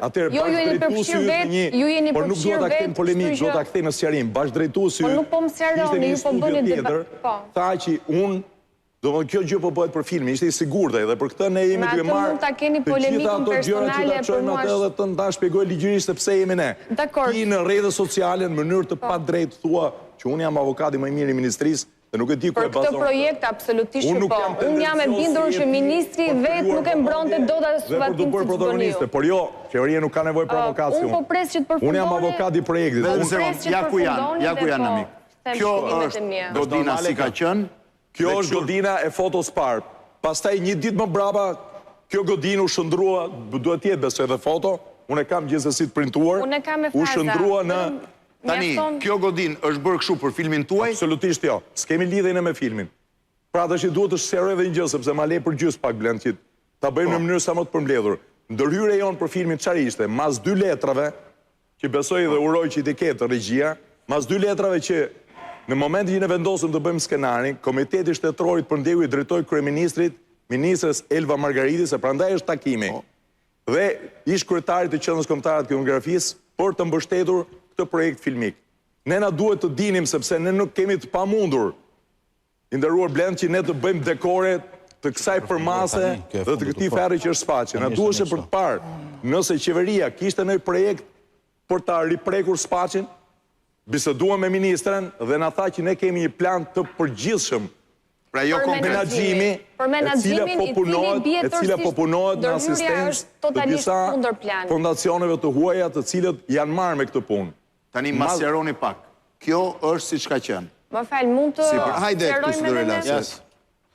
Atëherë, bashkëdrejtuesi vetë, por nuk duhet ta kthejmë polemik, do ta kthejmë në sqarim. Bashkëdrejtuesi nuk po më sqaroni, ju po bëni debat. Tha që unë, do më kjo gjë po bëhet për filmin, ishte i sigurta dhe për këtë ne jemi duke marrë mund ta keni polemikën personale për mua. Edhe të nda shpjegoj ligjërisht se pse jemi ne. Ti në rrjetet sociale në mënyrë të padrejtë thua që unë jam avokati më i mirë i ministrisë dhe nuk e di ku e bazon. Për këtë projekt absolutisht që po. Unë jam e bindur që ministri vetë nuk e mbronte dot as Suvatin Cicboniu. Por jo, qeveria nuk ka nevojë për avokacion. Unë po pres që të përfundoni. Unë jam avokati i projektit. Ja ku janë amik. Kjo është Godina si ka qenë. Kjo është Godina e fotos parë. Pastaj një ditë më brapa, kjo Godinë u shëndrua, duhet jetë besoj edhe foto, unë e kam gjithsesi të printuar, u shëndrua në... Tani, kjo Godinë është bërë kështu për filmin tuaj? Absolutisht jo, s'kemi lidhjen me filmin. Pra të që duhet të shqeroj edhe një gjë, sepse ma lej për gjys pak blenë që ta bëjmë në mënyrë sa më të përmbledhur. Ndërhyre jonë për filmin çfarë ishte, mas 2 letrave, që besoj dhe uroj që i të ketë regjia, mas 2 letrave që në momentin që ne vendosëm të bëjmë skenarin, Komiteti Shtetrorit për Ndjeku i drejtoi kryeministrit, ministres Elva Margariti, se prandaj është takimi. Dhe ish kryetarit të Qendrës Kombëtare të Kinematografisë për të mbështetur këtë projekt filmik. Ne na duhet të dinim sepse ne nuk kemi të pamundur, i nderuar Blend, që ne të bëjmë dekore të kësaj përmase dhe të këtij ferri që është Spaçi. Na duhej për të parë, nëse qeveria kishte ndonjë projekt për ta riprekur Spaçin, biseduam me ministren dhe na tha që ne kemi një plan të përgjithshëm pra jo menaxhimi, e cila po punohet në asistencë të disa fondacioneve të huaja të cilët janë marrë me këtë punë. Tani ma sqaroni pak. Kjo është siç ka qenë. Më fal, mund të sqaroj me relacion.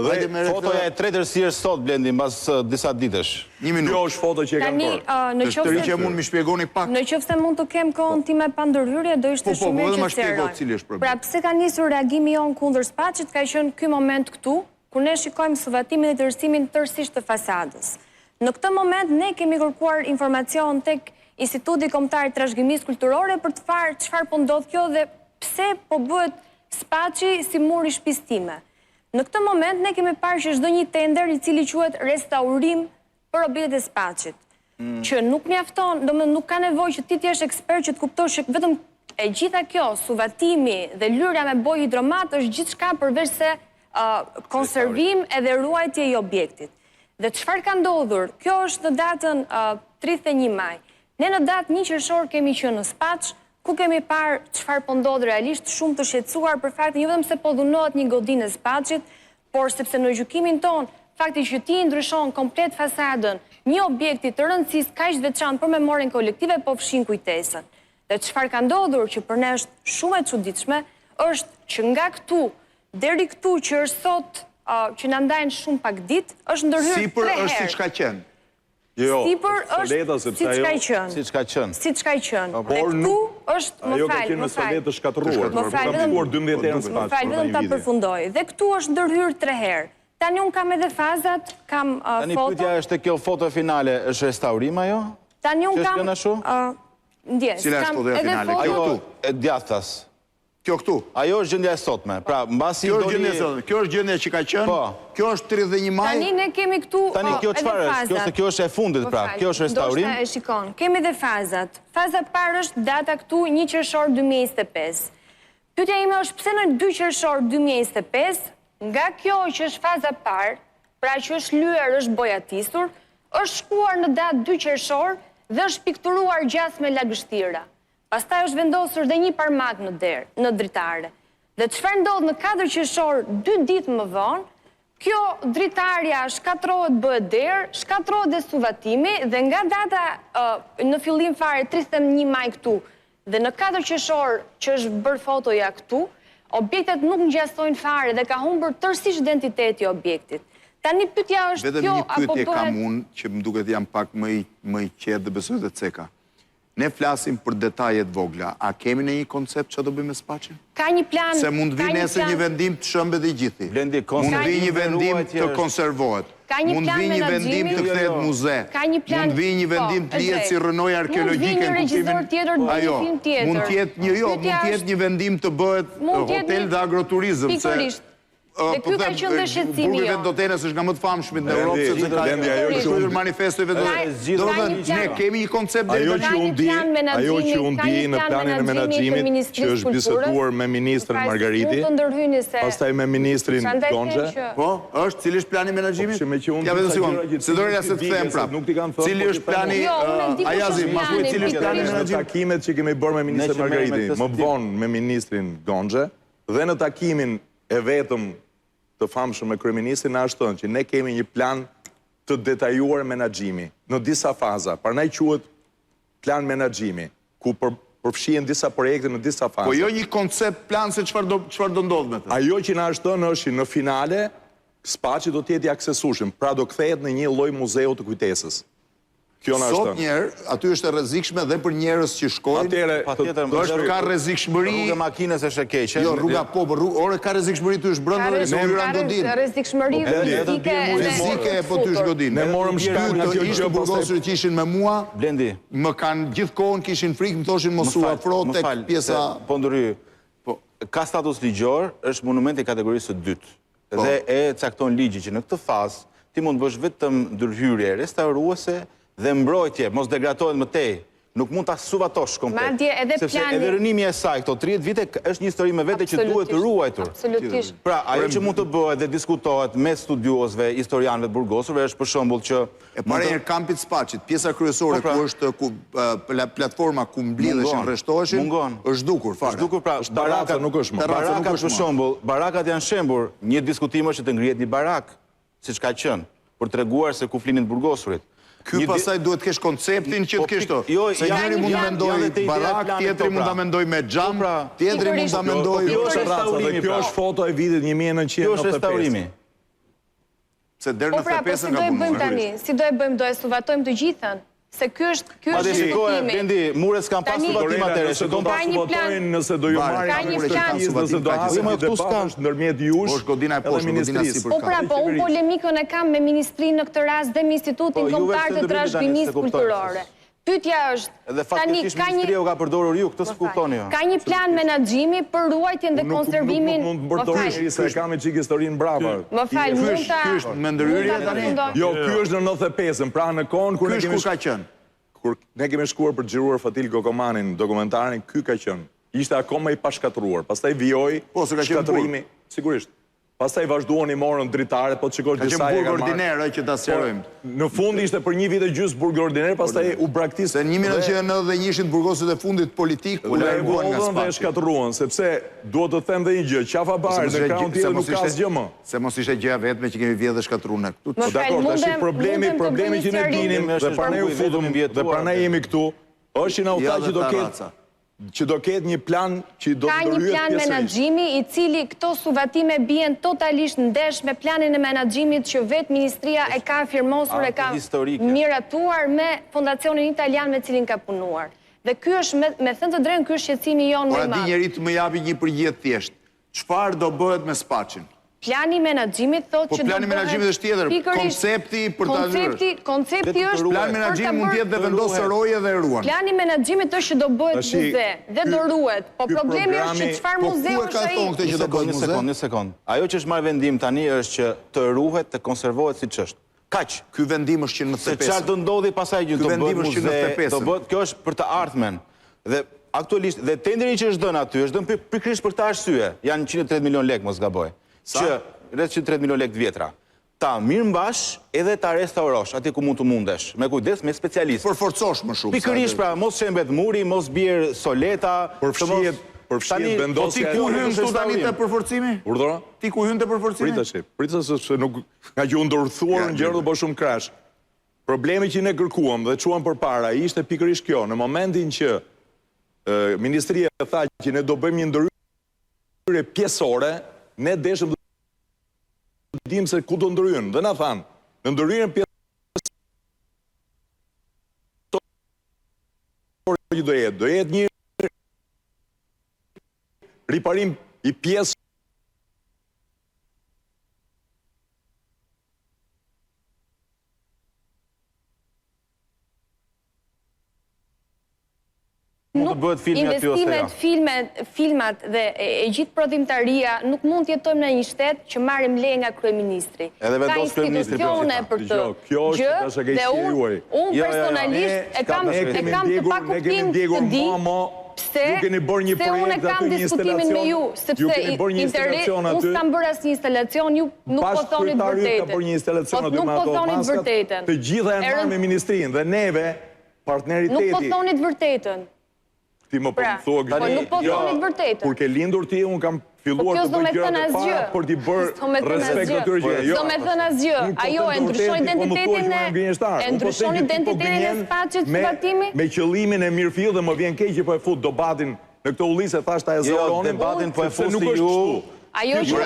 Fotoja e tretër si është sot, Blendi, mbas disa ditësh. Një minutë. Kjo është foto që e kam bërë. Të që mund më shpjegoni pak. Në qoftë se mund të kem kohën time pa ndërhyrje, do ishte shumë mirë që sqaroj. Pra pse ka nisur reagimi jon kundër Spaçit, ka qenë ky moment këtu, kur ne shikojmë suvatimin dhe tërësimin tërësisht të fasadës. Në këtë moment ne kemi kërkuar informacion tek Instituti Kombëtar i Trashëgimisë Kulturore për të parë çfarë po ndodh kjo dhe pse po bëhet Spaçi si muri i shtëpisë time. Në këtë moment ne kemi parë që çdo një tender i cili quhet restaurim për objektet e Spaçit, që nuk mjafton, domethënë nuk ka nevojë që ti të jesh ekspert që të kuptosh që vetëm e gjitha kjo, suvatimi dhe lyrja me bojë hidromat është gjithçka përveç se konservim edhe ruajtje i objektit. Dhe çfarë ka ndodhur? Kjo është në datën 31 maj. Ne në datë 1 qershor kemi qenë në Spaç, ku kemi parë çfarë po ndodh realisht, shumë të shqetësuar për faktin jo vetëm se po dhunohet një godinë e Spaçit, por sepse në gjykimin ton, fakti që ti ndryshon komplet fasadën, një objekti të rëndësisë kaq veçantë për memorien kolektive po fshin kujtesën. Dhe çfarë ka ndodhur që për ne është shumë e çuditshme, është që nga këtu deri këtu që është sot që na ndajnë shumë pak ditë, është ndërhyrë 3 herë. Sipër është siç ka qenë. Sipër është siç ka qenë. Siç ka qenë. Siç ka qenë. Dhe këtu është, më fal, në salet të shkatërruar. Më fal, vetëm ta përfundoj. Dhe këtu është ndërhyrë 3 herë. Tani un kam edhe fazat, kam foto. Tani pyetja është kjo foto finale është restaurim ajo? Tani un kam ndjes, kam edhe foto. Ajo e djathtas. Kjo këtu. Ajo është gjendja e sotme. Pra, mbasi doli. Kjo është gjendja që ka qenë. Kjo është 31 maj. Tani ne kemi këtu Tani kjo çfarë është? Kjo është e fundit, pra. Kjo është restaurim. Do të shikon. Kemi edhe fazat. Faza e parë është data këtu 1 qershor 2025. Pyetja ime është pse në 2 qershor 2025, nga kjo që është faza e parë, pra që është lyer, është bojatisur, është shkuar në datë 2 qershor dhe është pikturuar gjasë me lagështira. Pastaj është vendosur dhe një parmak në dritare. Dhe çfarë ndodh në 4 qershor 2 ditë më vonë, kjo dritarja shkatrohet, bëhet derë, shkatrohet dhe suvatimi dhe nga data në fillim fare 31 maj këtu dhe në 4 qershor që është bërë fotoja këtu, objektet nuk ngjasojnë fare dhe ka humbur tërësisht identiteti i objektit. Tani pyetja është kjo apo bëhet... Vetëm një pyetje kam unë që më duket jam pak më i qetë dhe besoj të ceka. Ne flasim për detajet vogla. A kemi në një koncept që do bëjmë me Spaçin? Ka një plan. Se mund vi nesër një vendim të shëmbet i gjithi. Mund vi një vendim të konservohet. Mund vi një vendim të kthehet muze. Mund vi një vendim të lihet si rrënoj arkeologjike në kuptimin. Ajo. Mund të jetë një vendim të bëhet hotel dhe agroturizëm. Dhe ky ka qenë dhe shqetësimi Burgu jo. Vendotenës është nga më të famshmit në Europë, sepse ka shkruar manifesto i Vendotenës. Do të thënë, ne kemi një koncept deri Ajo që unë di në planin e menaxhimit që është biseduar me ministrin Margariti, pastaj me ministrin Gonxhe. Po, është cili është plani i menaxhimit? Ja vetëm sekond. Se doja se të them prap. Cili është plani Ayazi, ma thuaj cili është plani i menaxhimit? Takimet që kemi bërë me ministrin Margariti, më vonë me ministrin Gonxhe, dhe në takimin e vetëm të famshëm me kryeministrin na është thënë që ne kemi një plan të detajuar menaxhimi në disa faza. Prandaj quhet plan menaxhimi, ku përfshihen disa projekte në disa faza. Po jo një koncept plan se çfarë do ndodh me të. Ajo që na është thënë është që në finale spaçi do të jetë i aksesueshëm, pra do kthehet në një lloj muzeu të kujtesës. Kjo na është Sot thënë. njerë, aty është e rrezikshme dhe për njerëz që shkojnë. Është ka rrezikshmëri. Rruga makinës është e keqe. Jo, rruga po, ore ka rrezikshmëri ty është brenda dhe rrugëra godin. Ka rrezikshmëri fizike po ty është godin. Ne morëm shpirt nga kjo ishte burgosur që ishin me mua. Blendi. Më kanë gjithkohon kishin frikë, më thoshin mos u afro tek pjesa. Po ndry. Po ka status ligjor, është monument i kategorisë së dytë. Dhe e cakton ligji që në këtë fazë ti mund të bësh vetëm ndërhyrje restauruese dhe mbrojtje, mos degradohet më tej. Nuk mund ta suvatosh komplet. Madje edhe sepse plani. edhe rënimi e saj këto 30 vite është një histori me vete që duhet të ruajtur. Absolutisht. Pra, ajo që mund të bëhet dhe diskutohet me studiosëve, historianëve të burgosurve është për shembull që E para herë kampi të Spaçit, pjesa kryesore ku është platforma ku mblidheshin, rreshtoheshin, është dukur fare. Është dukur, pra, Terraca nuk është më. Barakat për shembull, barakat janë shembur, një diskutim është që të ngrihet një barak, siç ka qenë, për treguar se ku flinin të burgosurit. Ky pasaj duhet të kesh konceptin që të kesh to. Se njëri mund të mendoj barak, tjetri mund ta mendoj me xham, tjetri mund ta mendoj. Kjo është foto e vitit 1995. Kjo është restaurimi. Se deri në 95 nga punuar. Si do e bëjmë, do e suvatojmë të gjithën? Se ky është shqetësimi. Blendi, muret s'kan pas suvatim atëherë. Se do ta suvatojnë nëse do ju marrin nëse do hasim një debat ndërmjet jush dhe ministrisë. Po pra, po unë polemikën e kam me ministrinë në këtë rast dhe me Institutin Kombëtar të Trashëgimisë Kulturore. Pyetja është, edhe faktikisht ministria u ka përdorur ju, këtë s'kuptoni jo. Ka një plan menaxhimi për ruajtjen dhe konservimin. Nuk mund të përdorësh se kam çik historinë brava. Më fal, mund ta. Ky është me ndërhyrje tani. Jo, ky është në 95-ën, pra në kohën kur ne kemi ka qenë. Kur ne kemi shkuar për xhiruar Fatil Kokomanin dokumentarin, ky ka qenë. Ishte akoma i pashkatruar. Pastaj vijoi shkatërimi, sigurisht. Pastaj vazhduan i morën dritare, po të shikosh disa e ka burg ordiner, që ta sqarojmë. Në fund ishte për 1 vit e gjysmë burg ordiner, pastaj u braktis. Se 1991 ishin burgosit e fundit politik, po larguan nga spaci. Dhe shkatruan, sepse duhet të them dhe një gjë, qafa barë në krahun tjetër nuk ka asgjë më. Se mos ishte gjëja vetme që kemi vjedhë dhe shkatruar këtu. Dakor, tash problemi që ne dinim dhe pranaj u futëm dhe pranaj jemi këtu, është që na u tha që do ketë një plan që do të ndërhyet pjesërisht. Ka një plan menaxhimi i cili këto suvatime bien totalisht ndesh me planin e menaxhimit që vetë ministria e ka firmosur, e ka miratuar me fondacionin italian me cilin ka punuar. Dhe ky është, me thënë të drejtën, ky është shqetësimi jonë më i madh. Ora di njeri të më japi një përgjigje thjesht. Çfarë do bëhet me Spaçin? Plani menaxhimit thotë që do bëhet... Po plani menaxhimit është tjetër, koncepti për ta hyrë. Koncepti është... Plani menaxhimit mund tjetë dhe vendosë roje dhe ruan. Plani menaxhimit është që do bëhet muze dhe do ruhet. Po problemi është që çfarë muzeu është ai? Po ku e ka thonë këtë që do bëhet muze? Një sekond. Ajo që është marrë vendim tani është që të ruhet, të konservohet siç është. Kaq. Ky vendim është që në 95. Se çfarë do ndodhi pasaj që do bëhet muze, kjo është për të ardhmen. Dhe aktualisht, dhe tenderi që është dënë aty, është dënë pikërisht për këtë arsye. Janë 130 milion lekë, mos gaboj. Që rreth 130 milion lekë vjetra. Ta mirë mbash edhe ta restaurosh aty ku mund të mundesh, me kujdes, me specialistë. Përforcosh më shumë. Pikërisht pra, mos shembet muri, mos bjerë soleta, përfshihet vendosja. Ti ku hyn këtu tani te përforcimi? Urdhëro? Ti ku hyn te përforcimi? Pritash se nuk nga që u ndërthuar gjëra do bësh shumë krash. Problemi që ne kërkuam dhe çuam përpara ishte pikërisht kjo, në momentin që ministria tha që ne do bëjmë një ndërhyrje pjesore, ne deshëm të dim se ku do ndërhyjnë, dhe na thanë, në ndërhyrjen pjesore që do jetë një riparim i pjesë mund të bëhet filmi aty ose ja. Investimet, filmat dhe e gjithë prodhimtaria nuk mund të jetojmë në një shtet që marrim leje nga kryeministri. Ka institucione për të gjë dhe unë personalisht e kam të pakuptim të di pse unë e kam diskutimin me ju, sepse unë s'kam bërë asnjë instalacion, ju nuk po thonit vërtetën. Nuk po thonit vërtetën. Të gjitha janë marrë me ministrinë dhe neve partneriteti. Nuk po thonit vërtetën. Ti më po më thua Po nuk po thonit vërtetën. Kur ke lindur ti, unë kam filluar të bëjë gjërat e para për t'i bërë respekt atyre gjë. S'do me thënë asgjë. Ajo e ndryshon identitetin e spaqit zbatimi. Me qëllimin e mirëfill dhe më vjen keq që po e fut debatin në këtë ulli se thash ta e zoronin. Debatin po e fusti ju. Ajo që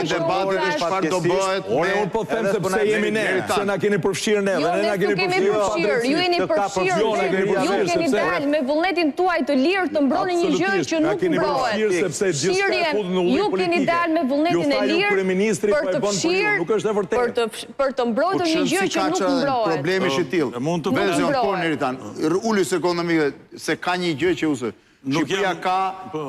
debatit e çfarë do bëhet. Unë po them se pse jemi ne, se na keni përfshirë ne, dhe ne na keni përfshirë. Ju jeni përfshirë, ju keni dalë me vullnetin tuaj të lirë të mbroni një gjë që nuk mbrohet. Ju keni dalë me vullnetin e lirë për të fshirë, për të mbrojtur një gjë që nuk mbrohet. Problemi është i tillë. Mund të bëjë por Neritan, uli sekondë se ka një gjë që use. Shqipëria ka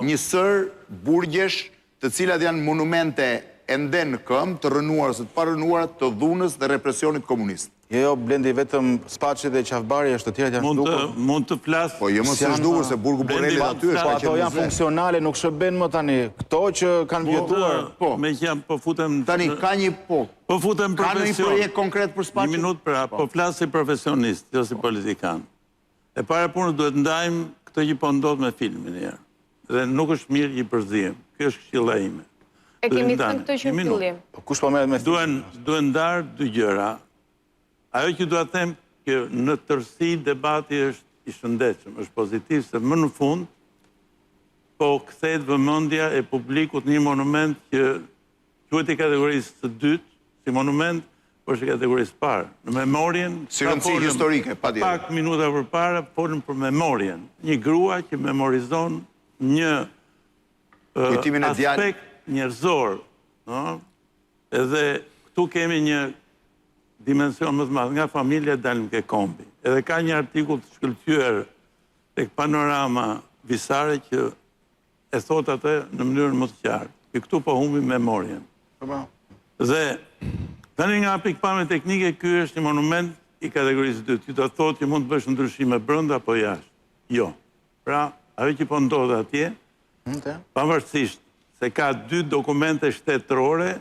një sër burgjesh të cilat janë monumente ende në këmbë të rënuar ose të parënuar të dhunës dhe represionit komunist. Jo, Blendi, vetëm Spaçi dhe Qafbari është të tjerat janë shdukur. Mund të flasë... Po, jo më së shdukur, se burgu Borrellit aty është pa ato janë funksionale, nuk shërben më tani. Këto që kanë vjetuar... Me që jam po futem... Tani, ka një po... Po futem profesion... Ka një projekt konkret për Spaçi? Një minut pra, po flasë si profesionist, jo si politikan. E para punës duhet ndajmë këtë që po ndodh me filmin njerë. Dhe nuk është mirë i përzijem. Kjo është këshilla ime. E kemi thënë këtë që në fillim. Po kush po merret me filmin? Duhen ndarë dy gjëra. Ajo që dua të them që në tërësi debati është i shëndetshëm, është pozitiv se më në fund po kthehet vëmendja e publikut në një monument që quhet i kategorisë së dytë, si monument, por është i kategorisë parë. Në memorien, si rëndësi historike, patjetër. Pak minuta përpara folëm për memorien. Një grua që memorizon një aspekt njerëzor, edhe këtu kemi një dimension më të madh, nga familja dalim ke kombi. Edhe ka një artikull të shkëlqyer tek Panorama Visare që e thot atë në mënyrën më të qartë. Që këtu po humbi memorien. Dhe tani nga pikpamja teknike, ky është një monument i kategorisë 2. Ti do të thotë që mund të bësh ndryshime brenda apo jashtë. Jo. Pra, ajo që po ndodh atje, pavarësisht se ka dy dokumente shtetërore